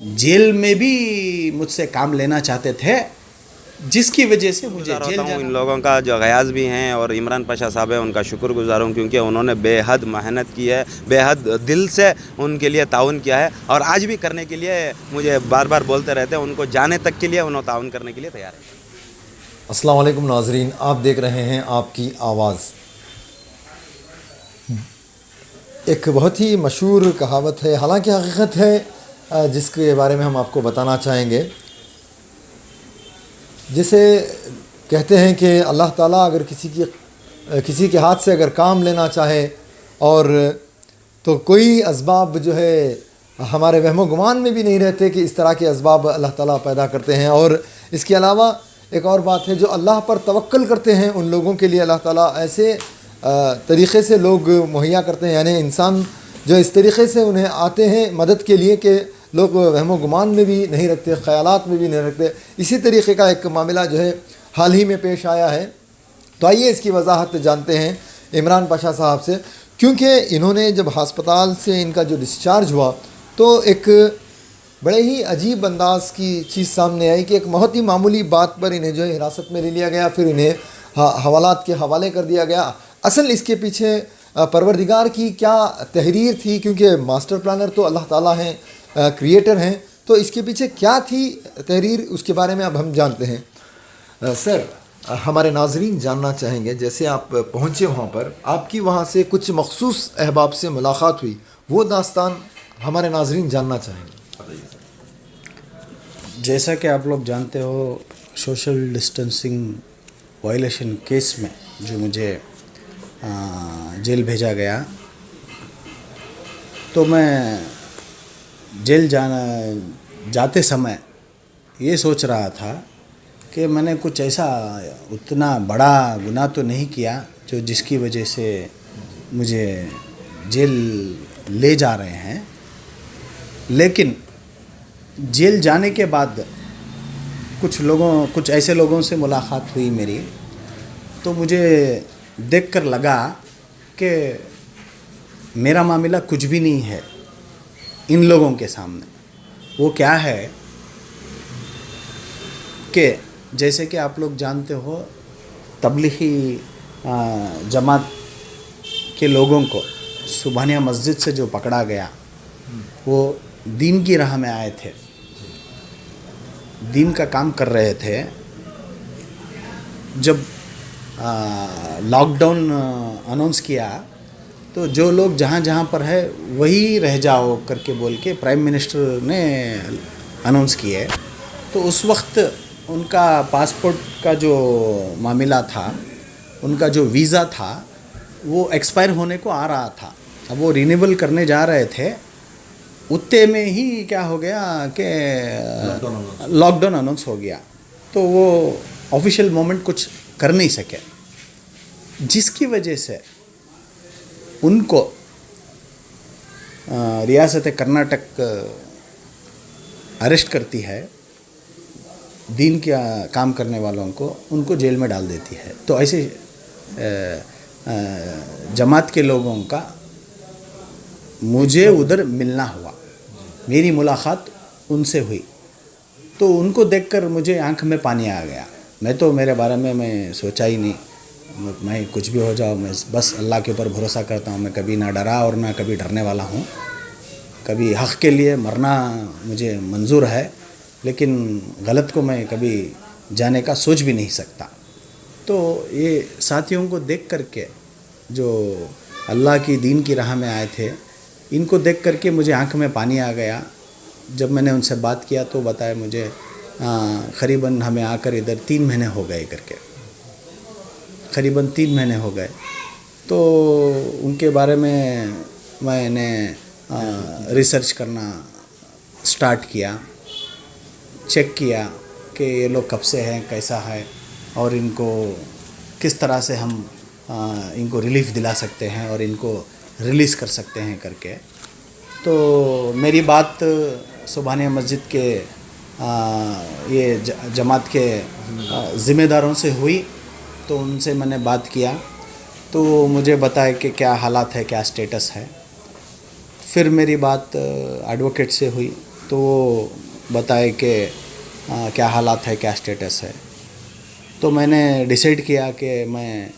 Jail में भी मुझसे काम लेना चाहते थे, जिसकी वजह से मुझे जेल हूँ जाना। इन लोगों का जो गयाज़ भी हैं और इमरान पाशा साहब है, उनका शुक्रगुज़ार हूँ क्योंकि उन्होंने बेहद मेहनत की है, बेहद दिल से उनके लिए ताउन किया है और आज भी करने के लिए मुझे बार बार बोलते रहते हैं, उनको जाने तक के लिए उन्होंने ताउन करने के लिए तैयार है। अस्सलाम वालेकुम नाजरीन, आप देख रहे हैं आपकी आवाज़। एक बहुत ही मशहूर कहावत है, हालांकि हकीकत है, जिसके बारे में हम आपको बताना चाहेंगे। जिसे कहते हैं कि अल्लाह ताला अगर किसी के हाथ से अगर काम लेना चाहे और तो कोई असबाब जो है हमारे वहमो गुमान में भी नहीं रहते कि इस तरह के असबाब अल्लाह ताला पैदा करते हैं। और इसके अलावा एक और बात है, जो अल्लाह पर तवक्कल करते हैं उन लोगों के लिए अल्लाह ताला ऐसे तरीक़े से लोग मुहैया करते हैं, यानी इंसान जो इस तरीक़े से उन्हें आते हैं मदद के लिए कि लोग वहमो गुमान में भी नहीं रखते, ख़यालात में भी नहीं रखते। इसी तरीक़े का एक मामला जो है हाल ही में पेश आया है। तो आइए इसकी वजाहत जानते हैं इमरान पाशा साहब से, क्योंकि इन्होंने जब हस्पताल से इनका जो डिस्चार्ज हुआ तो एक बड़े ही अजीब अंदाज़ की चीज़ सामने आई कि एक बहुत ही मामूली बात पर इन्हें जो है हिरासत में ले लिया गया, फिर इन्हें हवालात के हवाले कर दिया गया। असल इसके पीछे परवरदिगार की क्या तहरीर थी, क्योंकि मास्टर प्लानर तो अल्लाह ताला हैं, क्रिएटर हैं, तो इसके पीछे क्या थी तहरीर, उसके बारे में अब हम जानते हैं। सर, हमारे नाजरीन जानना चाहेंगे, जैसे आप पहुँचे वहाँ पर, आपकी वहाँ से कुछ मखसूस अहबाब से मुलाकात हुई, वो दास्तान हमारे नाजरीन जानना चाहेंगे। जैसा कि आप लोग जानते हो, सोशल डिस्टेंसिंग वायलेशन केस में जो मुझे जेल भेजा गया, तो मैं जेल जाते समय ये सोच रहा था कि मैंने कुछ ऐसा उतना बड़ा गुनाह तो नहीं किया जो जिसकी वजह से मुझे जेल ले जा रहे हैं। लेकिन जेल जाने के बाद कुछ ऐसे लोगों से मुलाकात हुई मेरी, तो मुझे देखकर लगा कि मेरा मामला कुछ भी नहीं है इन लोगों के सामने। वो क्या है कि जैसे कि आप लोग जानते हो, तबलीगी जमात के लोगों को सुबहानिया मस्जिद से जो पकड़ा गया, वो दीन की राह में आए थे, दीन का काम कर रहे थे। जब लॉकडाउन अनाउंस किया तो जो लोग जहाँ जहाँ पर है वही रह जाओ करके बोल के प्राइम मिनिस्टर ने अनाउंस किए। तो उस वक्त उनका पासपोर्ट का जो मामला था, उनका जो वीज़ा था, वो एक्सपायर होने को आ रहा था। अब वो रिन्यूअल करने जा रहे थे, उतने में ही क्या हो गया कि लॉकडाउन अनाउंस हो गया। तो वो ऑफिशियल मोमेंट कुछ कर नहीं सके, जिसकी वजह से उनको रियासत कर्नाटक अरेस्ट करती है, दीन का काम करने वालों को उनको जेल में डाल देती है। तो ऐसे जमात के लोगों का मुझे उधर मिलना हुआ, मेरी मुलाकात उनसे हुई। तो उनको देखकर मुझे आंख में पानी आ गया। मैं तो मेरे बारे में मैं सोचा ही नहीं, मैं कुछ भी हो जाओ, मैं बस अल्लाह के ऊपर भरोसा करता हूँ। मैं कभी ना डरा और ना कभी डरने वाला हूँ। कभी हक़ के लिए मरना मुझे मंजूर है, लेकिन गलत को मैं कभी जाने का सोच भी नहीं सकता। तो ये साथियों को देख करके, जो अल्लाह की दीन की राह में आए थे, इनको देख करके मुझे आंख में पानी आ गया। जब मैंने उनसे बात किया तो बताया मुझे क़रीबन हमें आकर इधर 3 महीने हो गए करके, क़रीबन 3 महीने हो गए। तो उनके बारे में मैंने रिसर्च करना स्टार्ट किया, चेक किया कि ये लोग कब से हैं, कैसा है, और इनको किस तरह से हम इनको रिलीफ़ दिला सकते हैं और इनको रिलीज़ कर सकते हैं करके। तो मेरी बात सुबहानिया मस्जिद के ये जमात के ज़िम्मेदारों से हुई। तो उनसे मैंने बात किया, तो मुझे बताया कि क्या हालात है, क्या स्टेटस है। फिर मेरी बात एडवोकेट से हुई, तो वो बताए कि क्या हालात है, क्या स्टेटस है। तो मैंने डिसाइड किया कि मैं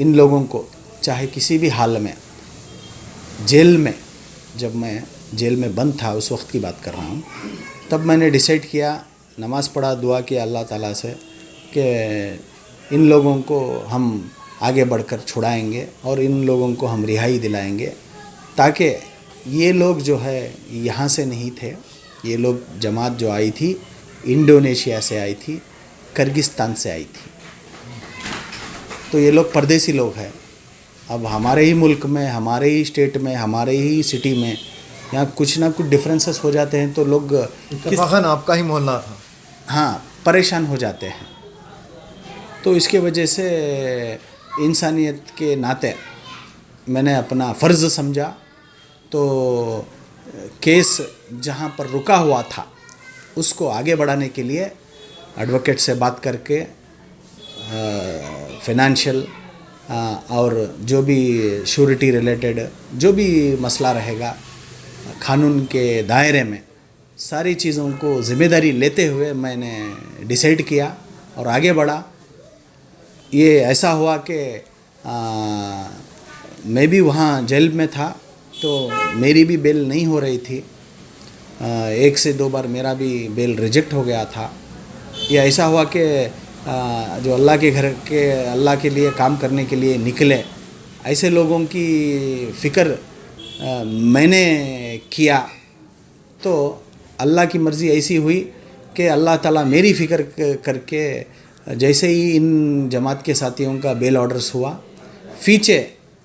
इन लोगों को चाहे किसी भी हाल में, जेल में, जब मैं जेल में बंद था उस वक्त की बात कर रहा हूँ, तब मैंने डिसाइड किया, नमाज़ पढ़ा, दुआ किया अल्लाह ताला से कि इन लोगों को हम आगे बढ़कर छुड़ाएंगे और इन लोगों को हम रिहाई दिलाएंगे, ताकि ये लोग जो है यहाँ से नहीं थे। ये लोग जमात जो आई थी इंडोनेशिया से आई थी, किर्गिस्तान से आई थी। तो ये लोग परदेसी लोग हैं। अब हमारे ही मुल्क में, हमारे ही स्टेट में, हमारे ही सिटी में यहाँ कुछ ना कुछ डिफरेंसेस हो जाते हैं तो लोग इत्तफ़ाक़न आपका ही मोहल्ला था। हाँ, परेशान हो जाते हैं। तो इसके वजह से इंसानियत के नाते मैंने अपना फ़र्ज़ समझा। तो केस जहाँ पर रुका हुआ था उसको आगे बढ़ाने के लिए एडवोकेट से बात करके फाइनेंशियल और जो भी श्योरिटी रिलेटेड जो भी मसला रहेगा कानून के दायरे में, सारी चीज़ों को ज़िम्मेदारी लेते हुए मैंने डिसाइड किया और आगे बढ़ा। ये ऐसा हुआ कि मैं भी वहाँ जेल में था तो मेरी भी बेल नहीं हो रही थी। 1 से 2 बार मेरा भी बेल रिजेक्ट हो गया था। ये ऐसा हुआ कि जो अल्लाह के घर के, अल्लाह के लिए काम करने के लिए निकले, ऐसे लोगों की फ़िक्र मैंने किया। तो अल्लाह की मर्ज़ी ऐसी हुई कि अल्लाह ताला मेरी फ़िक्र करके जैसे ही इन जमात के साथियों का बेल ऑर्डर्स हुआ, फीचे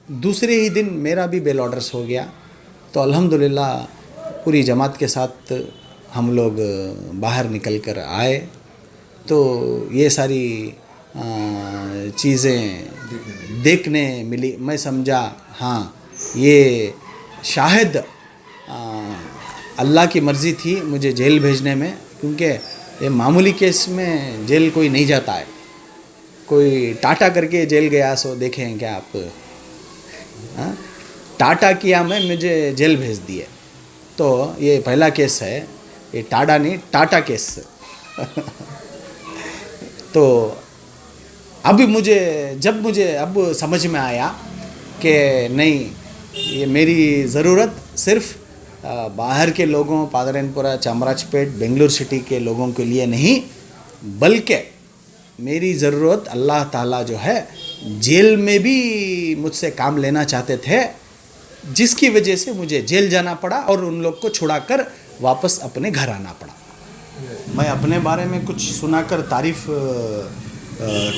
दूसरे ही दिन मेरा भी बेल ऑर्डर्स हो गया। तो अल्हम्दुलिल्लाह पूरी जमात के साथ हम लोग बाहर निकल कर आए। तो ये सारी चीज़ें देखने मिली। मैं समझा हाँ, ये शायद अल्लाह की मर्ज़ी थी मुझे जेल भेजने में, क्योंकि ये मामूली केस में जेल कोई नहीं जाता है। कोई टाटा करके जेल गया सो देखें क्या आप? हाँ, टाटा किया मैं, मुझे जेल भेज दिए। तो ये पहला केस है, ये टाटा नहीं, टाटा केस। तो अभी जब मुझे अब समझ में आया कि नहीं, ये मेरी ज़रूरत सिर्फ़ बाहर के लोगों, पादरनपुरा, चामराजपेट, बेंगलुरु सिटी के लोगों के लिए नहीं, बल्कि मेरी ज़रूरत अल्लाह ताला जो है जेल में भी मुझसे काम लेना चाहते थे, जिसकी वजह से मुझे जेल जाना पड़ा और उन लोग को छुड़ाकर वापस अपने घर आना पड़ा। मैं अपने बारे में कुछ सुनाकर तारीफ़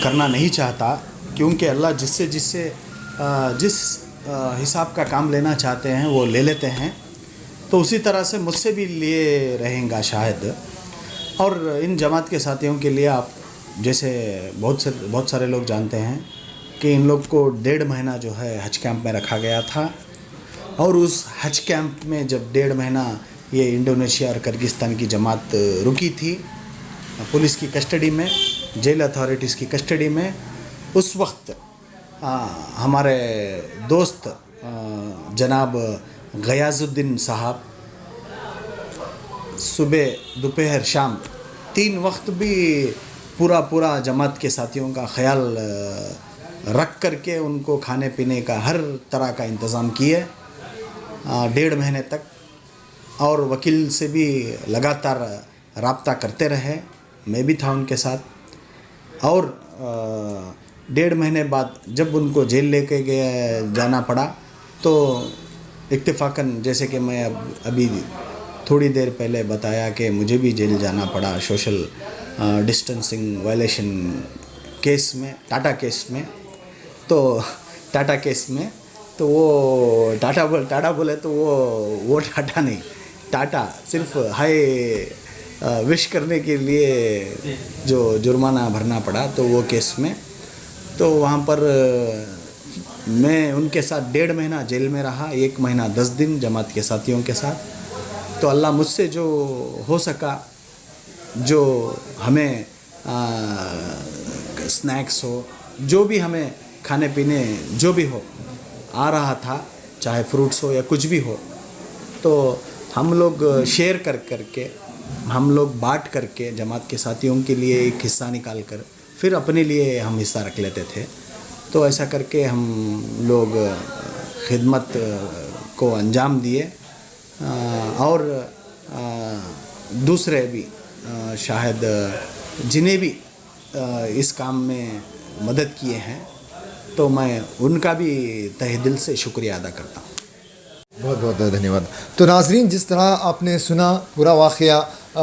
करना नहीं चाहता, क्योंकि अल्लाह जिस हिसाब का काम लेना चाहते हैं वो ले लेते हैं। तो उसी तरह से मुझसे भी लिए रहेंगे शायद। और इन जमात के साथियों के लिए आप जैसे बहुत सारे लोग जानते हैं कि इन लोग को 1.5 महीना जो है हज कैंप में रखा गया था। और उस हज कैंप में जब 1.5 महीना ये इंडोनेशिया और किर्गिस्तान की जमात रुकी थी पुलिस की कस्टडी में, जेल अथॉरिटीज़ की कस्टडी में, उस वक्त हमारे दोस्त जनाब गयाजुद्दीन साहब सुबह, दोपहर, शाम 3 वक्त भी पूरा जमात के साथियों का ख्याल रख करके उनको खाने पीने का हर तरह का इंतज़ाम किए 1.5 महीने तक। और वकील से भी लगातार राब्ता करते रहे, मैं भी था उनके साथ। और 1.5 महीने बाद जब उनको जेल लेके जाना पड़ा तो इत्तेफाकन, जैसे कि मैं अभी थोड़ी देर पहले बताया कि मुझे भी जेल जाना पड़ा सोशल डिस्टेंसिंग वायलेशन केस में, टाटा केस में। तो टाटा केस में तो वो टाटा बोले तो वो टाटा नहीं, टाटा सिर्फ हाय विश करने के लिए जो जुर्माना भरना पड़ा, तो वो केस में तो वहाँ पर मैं उनके साथ 1.5 महीना जेल में रहा, 1 महीना 10 दिन जमात के साथियों के साथ। तो अल्लाह मुझसे जो हो सका, जो हमें स्नैक्स हो, जो भी हमें खाने पीने जो भी हो आ रहा था, चाहे फ्रूट्स हो या कुछ भी हो, तो हम लोग शेयर कर करके, हम लोग बांट करके जमात के साथियों के लिए एक हिस्सा निकाल कर फिर अपने लिए हम हिस्सा रख लेते थे। तो ऐसा करके हम लोग खिदमत को अंजाम दिए और दूसरे भी शायद जिन्हें भी इस काम में मदद किए हैं, तो मैं उनका भी तहे दिल से शुक्रिया अदा करता हूँ। बहुत बहुत धन्यवाद। तो नाजरीन, जिस तरह आपने सुना पूरा वाक़या,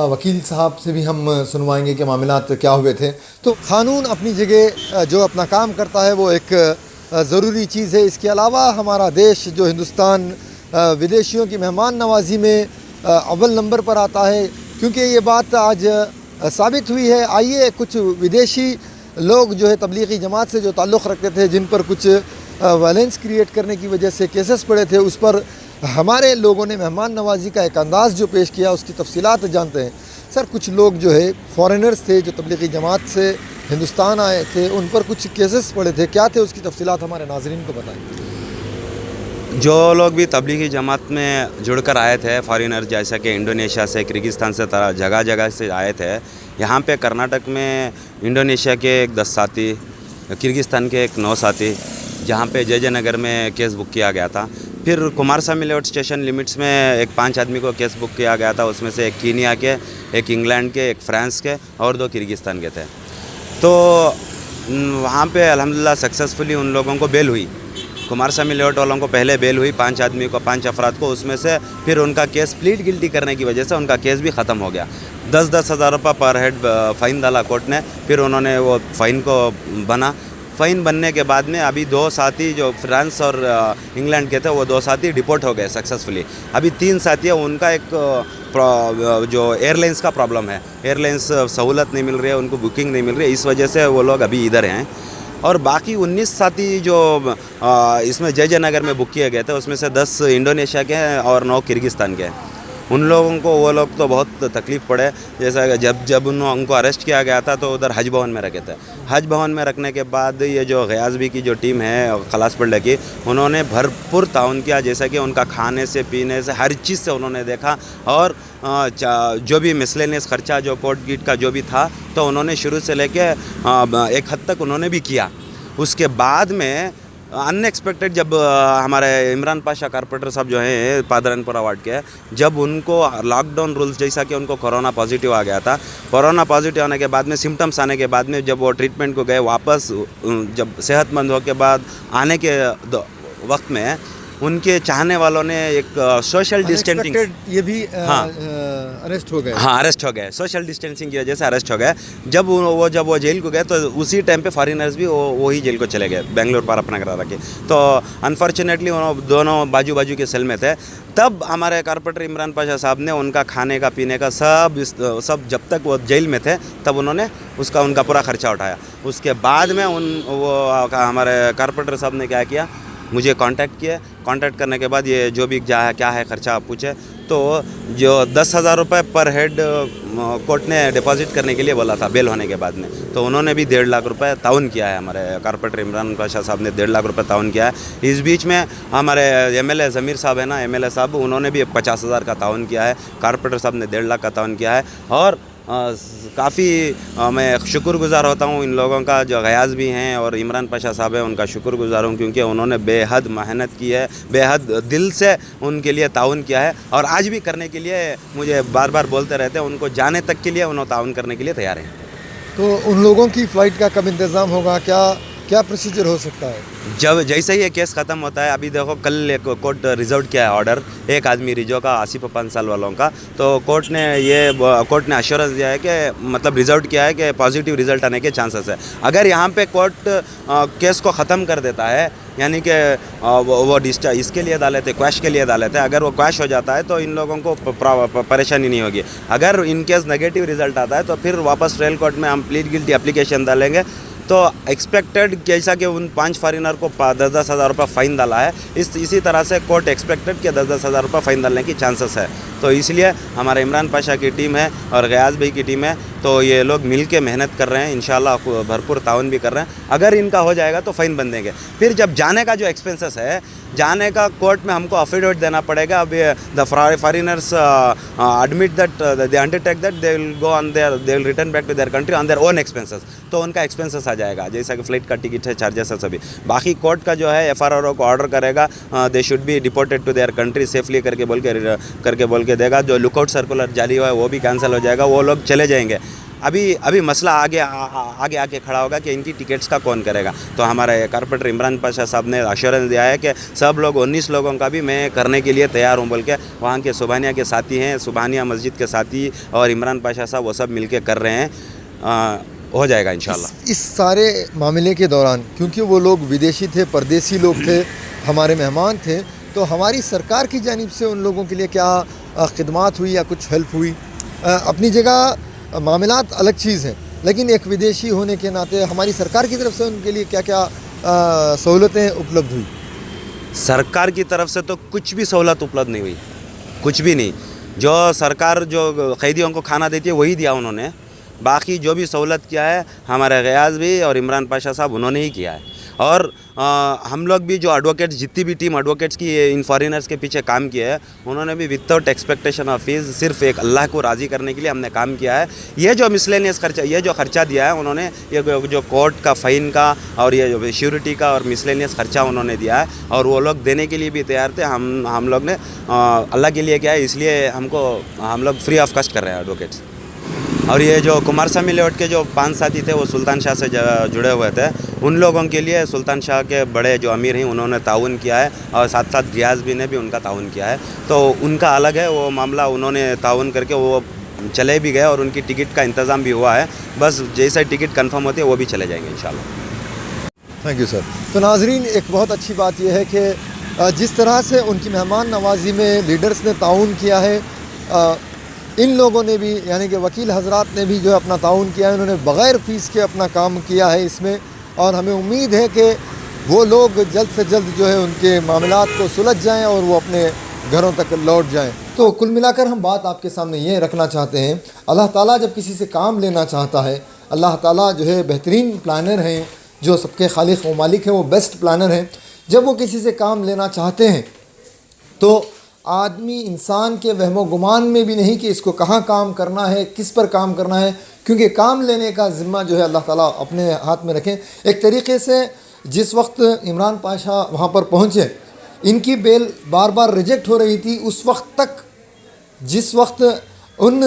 वकील साहब से भी हम सुनवाएंगे कि मामलात क्या हुए थे। तो क़ानून अपनी जगह जो अपना काम करता है वो एक ज़रूरी चीज़ है। इसके अलावा हमारा देश जो हिंदुस्तान विदेशियों की मेहमान नवाजी में अव्वल नंबर पर आता है, क्योंकि ये बात आज साबित हुई है। आइए, कुछ विदेशी लोग जो है तबलीगी जमात से जो ताल्लुक़ रखते थे, जिन पर कुछ वायलेंस क्रिएट करने की वजह से केसेस पड़े थे, उस पर हमारे लोगों ने मेहमान नवाजी का एक अंदाज़ जो पेश किया उसकी तफसीलात जानते हैं। सर, कुछ लोग जो है फॉरेनर्स थे जो तबलीगी जमात से हिंदुस्तान आए थे, उन पर कुछ केसेस पड़े थे, क्या थे उसकी तफसीलात हमारे नाजरीन को बताएं। जो लोग भी तबलीगी जमात में जुड़कर आए थे फॉरेनर, जैसा कि इंडोनेशिया से, किर्गिस्तान से, जगह जगह से आए थे। यहाँ पे कर्नाटक में इंडोनेशिया के एक 10 साथी, किर्गिस्तान के एक 9 साथी, जहाँ पे जयनगर में केस बुक किया गया था। फिर कुमारस्वामी लेआउट स्टेशन लिमिट्स में एक 5 आदमी को केस बुक किया गया था। उसमें से एक कीनिया के, एक इंग्लैंड के, एक फ्रांस के और 2 किर्गिस्तान के थे। तो वहाँ पे अल्हम्दुलिल्लाह सक्सेसफुली उन लोगों को बेल हुई। कुमारस्वामी लेआउट वालों को पहले बेल हुई 5 आदमी को, 5 अफराद को। उसमें से फिर उनका केस प्लीड गिल्टी करने की वजह से उनका केस भी ख़त्म हो गया। 10-10 हज़ार रुपये पर हेड फ़ाइन डाला कोर्ट ने। फिर उन्होंने वो फ़ाइन को बना। फ़ाइन बनने के बाद में अभी 2 साथी जो फ्रांस और इंग्लैंड के थे, वो 2 साथी डिपोर्ट हो गए सक्सेसफुली। अभी 3 साथी है, उनका एक जो एयरलाइंस का प्रॉब्लम है, एयरलाइंस सहूलत नहीं मिल रही है, उनको बुकिंग नहीं मिल रही है, इस वजह से वो लोग अभी इधर हैं। और बाकी 19 साथी जो इसमें जयनगर में बुक किए गए थे, उसमें से 10 इंडोनेशिया के हैं और 9 किर्गिस्तान के हैं। उन लोगों को, वो लोग तो बहुत तकलीफ़ पड़े। जैसा जब उनको अरेस्ट किया गया था तो उधर हज भवन में रखे थे। हज भवन में रखने के बाद ये जो गयाज़बी की जो टीम है खलास पढ़ने की, उन्होंने भरपूर ताउन किया। जैसा कि उनका खाने से, पीने से, हर चीज़ से उन्होंने देखा। और जो भी मिसलेनियस खर्चा जो कोर्ट गीट का जो भी था, तो उन्होंने शुरू से लेके एक हद तक उन्होंने भी किया। उसके बाद में अनएक्सपेक्टेड जब हमारे इमरान पाशा कारपोरेटर साहब जो हैं पादरानपुरा वार्ड के, जब उनको लॉकडाउन रूल्स, जैसा कि उनको कोरोना पॉजिटिव आ गया था, कोरोना पॉजिटिव आने के बाद में, सिम्टम्स आने के बाद में, जब वो ट्रीटमेंट को गए वापस, जब सेहतमंद हो के बाद आने के वक्त में उनके चाहने वालों ने एक सोशल डिस्टेंसिंग, ये भी हाँ, अरेस्ट हो गए। हाँ, अरेस्ट हो गए, सोशल डिस्टेंसिंग की वजह से अरेस्ट हो गए। जब वो जेल को गए तो उसी टाइम पे फॉरेनर्स भी वही जेल को चले गए, बेंगलोर पर अपना करा रखे। तो अनफॉर्चुनेटली वो दोनों बाजू बाजू के सेल में थे। तब हमारे कारपोरेटर इमरान पाशा साहब ने उनका खाने का, पीने का सब जब तक वो जेल में थे तब उन्होंने उनका पूरा खर्चा उठाया। उसके बाद में हमारे कारपोरेटर साहब ने क्या किया, मुझे कांटेक्ट किया। कांटेक्ट करने के बाद ये जो भी क्या है खर्चा आप पूछे, तो जो 10,000 रुपये पर हेड कोर्ट ने डिपॉजिट करने के लिए बोला था बेल होने के बाद में, तो उन्होंने भी 1.5 लाख रुपये ताउन किया है। हमारे कारपोरेटर इमरान पाशा साहब ने 1.5 लाख रुपये ताउन किया है। इस बीच में हमारे MLA ज़मीर साहब है ना, MLA साहब, उन्होंने भी 50,000 का ताउन किया है। कारपोरेटर साहब ने 1.5 लाख का ताउन किया है। और काफ़ी मैं शुक्रगुज़ार होता हूँ इन लोगों का जो गयाज़ भी हैं, और इमरान पाशा साहब हैं, उनका शुक्रगुज़ार हूँ, क्योंकि उन्होंने बेहद मेहनत की है, बेहद दिल से उनके लिए ताउन किया है। और आज भी करने के लिए मुझे बार बार बोलते रहते हैं, उनको जाने तक के लिए उन्होंने ताउन करने के लिए तैयार हैं। तो उन लोगों की फ़्लाइट का कब इंतज़ाम होगा, क्या प्रोसीजर हो सकता है? जब जैसे ही ये केस ख़त्म होता है, अभी देखो कल एक कोर्ट रिजर्व किया है ऑर्डर, एक आदमी रिजो का, आसिफ 5 साल वालों का। तो कोर्ट ने अश्योरेंस दिया है कि मतलब रिजर्व किया है कि पॉजिटिव रिजल्ट आने के चांसेस है। अगर यहाँ पे कोर्ट केस को ख़त्म कर देता है, यानी कि वो डिस्चार्ज इसके लिए डाले थे, क्वैश के लिए डाले थे, अगर वो क्वैश हो जाता है तो इन लोगों को परेशानी नहीं होगी। अगर इन केस नेगेटिव रिजल्ट आता है तो फिर वापस ट्रायल कोर्ट में हम प्लीड गिल्टी एप्लीकेशन डालेंगे। तो एक्सपेक्टेड जैसा कि उन 5 फॉरेनर को 10-10 हज़ार रुपये फ़ाइन डाला है, इसी तरह से कोर्ट एक्सपेक्टेड कि 10-10 हज़ार रुपये फ़ाइन डालने की चांसेस है। तो इसलिए हमारा इमरान पाशा की टीम है और गयास भाई की टीम है, तो ये लोग मिल के मेहनत कर रहे हैं, इंशाल्लाह भरपूर ताउन भी कर रहे हैं। अगर इनका हो जाएगा तो फ़ाइन बन देंगे। फिर जब जाने का जो एक्सपेंसेस है, जाने का कोर्ट में हमको अफिडेविट देना पड़ेगा। अब the foreigners admit that they undertake that they will go on there, they will return back to their country on their own expenses, तो उनका एक्सपेंसेस आ जाएगा, जैसा कि फ्लाइट का टिकट है, चार्जेस है सभी। बाकी कोर्ट का जो है FRRO को ऑर्डर करेगा, they should be deported to their country safely करके बोल के देगा। जो लुकआउट सर्कुलर जारी हुआ है वो भी कैंसिल हो जाएगा, वो लोग चले जाएंगे। अभी मसला आगे आके खड़ा होगा कि इनकी टिकट्स का कौन करेगा। तो हमारे कारपोरेटर इमरान पाशा साहब ने अश्योरेंस दिया है कि सब लोग 19 लोगों का भी मैं करने के लिए तैयार हूँ बोल के। वहाँ के सुबहानिया के साथी हैं, सुबहानिया मस्जिद के साथी और इमरान पाशा साहब वो सब मिल के कर रहे हैं, हो जाएगा इंशाल्लाह। इस सारे मामले के दौरान क्योंकि वो लोग विदेशी थे, परदेसी लोग थे, हमारे मेहमान थे, तो हमारी सरकार की जानिब से उन लोगों के लिए क्या खिदमात हुई या कुछ हेल्प हुई? अपनी जगह मामलात अलग चीज़ हैं, लेकिन एक विदेशी होने के नाते हमारी सरकार की तरफ से उनके लिए क्या क्या सहूलतें उपलब्ध हुई? सरकार की तरफ से तो कुछ भी सहूलत उपलब्ध नहीं हुई, कुछ भी नहीं। जो सरकार जो कैदियों को खाना देती है वही दिया उन्होंने, बाकी जो भी सहूलत किया है हमारे गयास भी और इमरान पाशा साहब उन्होंने ही किया है। और हम लोग भी जो एडवोकेट्स, जितनी भी टीम एडवोकेट्स की इन फॉरेनर्स के पीछे काम किया है, उन्होंने भी विदाउट एक्सपेक्टेशन ऑफ फीस, सिर्फ एक अल्लाह को राज़ी करने के लिए हमने काम किया है। ये जो मिसलेनियस खर्चा, ये जो खर्चा दिया है उन्होंने, ये जो कोर्ट का फ़ाइन का और ये जो श्योरिटी का और मिसलेनियस खर्चा उन्होंने दिया है, और वो लोग देने के लिए भी तैयार थे। हम लोग ने अल्लाह के लिए किया है, इसलिए हम लोग फ्री ऑफ कॉस्ट कर रहे हैं एडवोकेट्स। और ये जो कुमार स्वामी लेआउट के जो 5 साथी थे वो सुल्तान शाह से जुड़े हुए थे, उन लोगों के लिए सुल्तान शाह के बड़े जो अमीर हैं उन्होंने ताउन किया है, और साथ साथ गियास भी ने भी उनका ताउन किया है। तो उनका अलग है वो मामला, उन्होंने ताउन करके वो चले भी गए और उनकी टिकट का इंतज़ाम भी हुआ है। बस जैसा टिकट कंफर्म होती है वो भी चले जाएंगे इंशाल्लाह। Thank you sir. तो नाजरीन, एक बहुत अच्छी बात यह है कि जिस तरह से उनकी मेहमान नवाजी में लीडर्स ने ताउन किया है, इन लोगों ने भी यानी कि वकील हजरात ने भी जो है अपना ताउन किया है, उन्होंने बग़ैर फ़ीस के अपना काम किया है इसमें, और हमें उम्मीद है कि वो लोग जल्द से जल्द जो है उनके मामलात को सुलझ जाएं और वो अपने घरों तक लौट जाएं। तो कुल मिलाकर हम बात आपके सामने ये रखना चाहते हैं, अल्लाह ताला जब किसी से काम लेना चाहता है, अल्लाह ताला जो है बेहतरीन प्लानर हैं, जो सबके खालिक व मालिक हैं, वो बेस्ट प्लानर हैं। जब वो किसी से काम लेना चाहते हैं तो आदमी इंसान के वहमो गुमान में भी नहीं कि इसको कहाँ काम करना है, किस पर काम करना है, क्योंकि काम लेने का ज़िम्मा जो है अल्लाह ताला अपने हाथ में रखें। एक तरीक़े से जिस वक्त इमरान पाशा वहाँ पर पहुँचे, इनकी बेल बार बार रिजेक्ट हो रही थी, उस वक्त तक जिस वक्त उन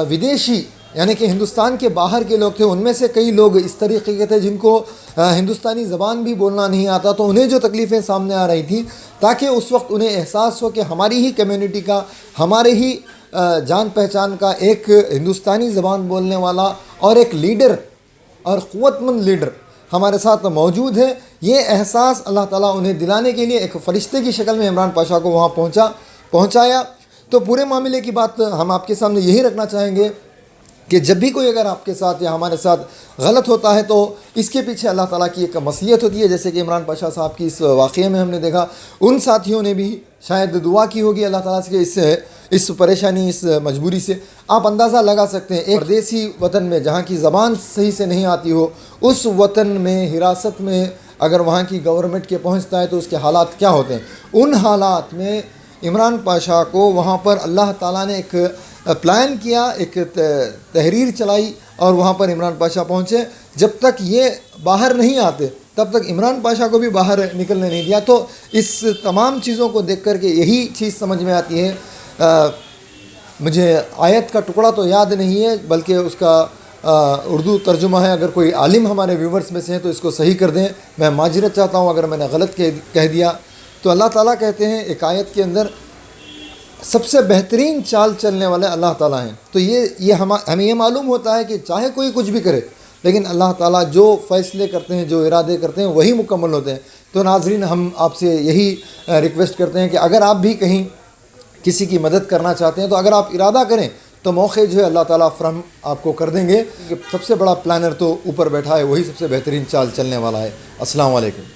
विदेशी यानी कि हिंदुस्तान के बाहर के लोग थे, उनमें से कई लोग इस तरीके के थे जिनको हिंदुस्तानी ज़बान भी बोलना नहीं आता, तो उन्हें जो तकलीफ़ें सामने आ रही थी, ताकि उस वक्त उन्हें एहसास हो कि हमारी ही कम्युनिटी का, हमारे ही जान पहचान का एक हिंदुस्तानी ज़बान बोलने वाला और एक लीडर और क़ुव्वतमंद लीडर हमारे साथ मौजूद है। ये एहसास अल्लाह ताला उन्हें दिलाने के लिए एक फ़रिश्ते की शक्ल में इमरान पाशा को वहाँ पहुँचाया। तो पूरे मामले की बात हम आपके सामने यही रखना चाहेंगे कि जब भी कोई अगर आपके साथ या हमारे साथ गलत होता है तो इसके पीछे अल्लाह ताला की एक मसलियत होती है। जैसे कि इमरान पाशा साहब की इस वाक़ये में हमने देखा, उन साथियों ने भी शायद दुआ की होगी अल्लाह ताला से इस परेशानी, इस मजबूरी से। आप अंदाज़ा लगा सकते हैं, एक परदेसी वतन में जहाँ की ज़बान सही से नहीं आती हो, उस वतन में हिरासत में अगर वहाँ की गवर्नमेंट के पहुँचता है तो उसके हालात क्या होते हैं। उन हालात में इमरान पाशा को वहाँ पर अल्लाह ताला ने एक प्लान किया, एक तहरीर चलाई और वहाँ पर इमरान पाशा पहुँचे। जब तक ये बाहर नहीं आते तब तक इमरान पाशा को भी बाहर निकलने नहीं दिया। तो इस तमाम चीज़ों को देख कर के यही चीज़ समझ में आती है। मुझे आयत का टुकड़ा तो याद नहीं है, बल्कि उसका उर्दू तर्जुमा है। अगर कोई आलिम हमारे व्यूवर्स में से हैं तो इसको सही कर दें, मैं माजरत चाहता हूँ अगर मैंने गलत कह दिया। तो अल्लाह ताला कहते हैं एक आयत के अंदर, सबसे बेहतरीन चाल चलने वाले अल्लाह ताला हैं। तो ये हमें ये मालूम होता है कि चाहे कोई कुछ भी करे, लेकिन अल्लाह ताला जो फ़ैसले करते हैं, जो इरादे करते हैं, वही मुकम्मल होते हैं। तो नाज़रीन, हम आपसे यही रिक्वेस्ट करते हैं कि अगर आप भी कहीं किसी की मदद करना चाहते हैं तो अगर आप इरादा करें तो मौके जो है अल्लाह ताला फ़रहम आपको कर देंगे। सबसे बड़ा प्लानर तो ऊपर बैठा है, वही सबसे बेहतरीन चाल चलने वाला है। अस्सलाम वालेकुम।